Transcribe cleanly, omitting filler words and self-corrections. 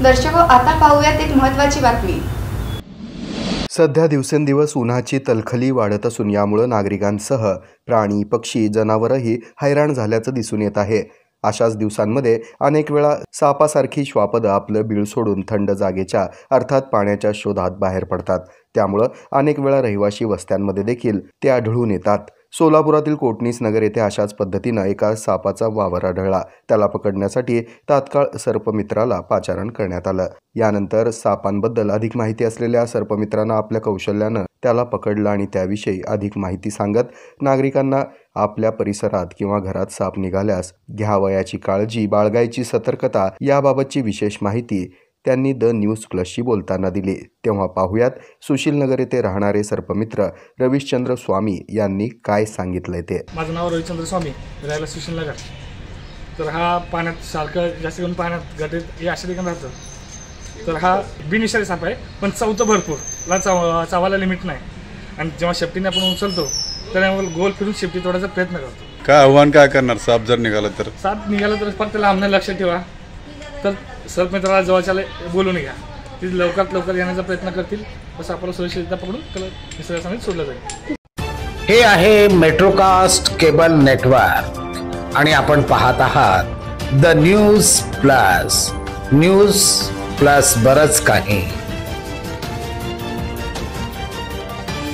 दर्शको, आता पाहूयात एक महत्त्वाची बातमी। सध्या दिवसेंदिवस उन्हाची तलखली वाढत असून यामुळे नागरिकांसह प्राणी, पक्षी, जनावरही हैराण झाल्याचं दिसून येत आहे। अशाच दिवसांमध्ये अनेक वेळा सापासारखी श्वापदं आपलं बीळ सोडून थंड जागेच्या अर्थात पाण्याच्या शोधात बाहेर पडतात। त्यामुळे अनेक वेळा रहिवाशी वस्त्यांमध्ये देखील ते आढळून येतात। सोलापुरातील कोटणीस नगर येथे अशाच पद्धतीनं एका सापाचा वावर आढळला। त्याला पकडण्यासाठी तात्काळ सर्पमित्राला पाचारण करण्यात आलं। यानंतर सापांबद्दल अधिक माहिती असलेल्या सर्पमित्रानं आपल्या कौशल्यानं त्याला पकडलं आणि त्याविषयी अधिक माहिती सांगत नागरिकांना आपल्या परिसरात किंवा घरात साप निघाल्यास घ्यावयाची काळजी, बाळगायची सतर्कता याबाबतची विशेष माहिती त्यांनी द न्यूज प्लसशी बोलताना दिली। तेव्हा पाहूयात सुशीलनगर येथे राहणारे सर्पमित्र रविशचंद्र स्वामी यांनी काय सांगितलंय ते। माझं नाव रविचंद्र स्वामी, राहायला सुशीलनगर। तर हा पाण्यात सारखं जास्त करून पाण्यात गटेत हे अशा ठिकाणी राहतं। तर हा बिनविषारी साप आहे, पण चावतो भरपूर, चावायला लिमिट नाही। आणि जेव्हा शेपटीने आपण उचलतो तर गोल फिरून शेपटी तोडायचा प्रयत्न करतो। काय आव्हान काय करणार साप जर निघाला तर? साप निघाला तर फक्त लांबणं लक्षात ठेवा, तर सर्पमित्राला जवळच्या बोलून घ्या, ती लवकरात लवकर येण्याचा प्रयत्न करतील, तसं आपल्याला सुरक्षितता पकडून त्याला निसर्गासमोर सोडलं जाईल। हे आहे मेट्रोकास्ट केबल नेटवर्क आणि आपण पाहत आहात the news plus. News plus बरंच काही।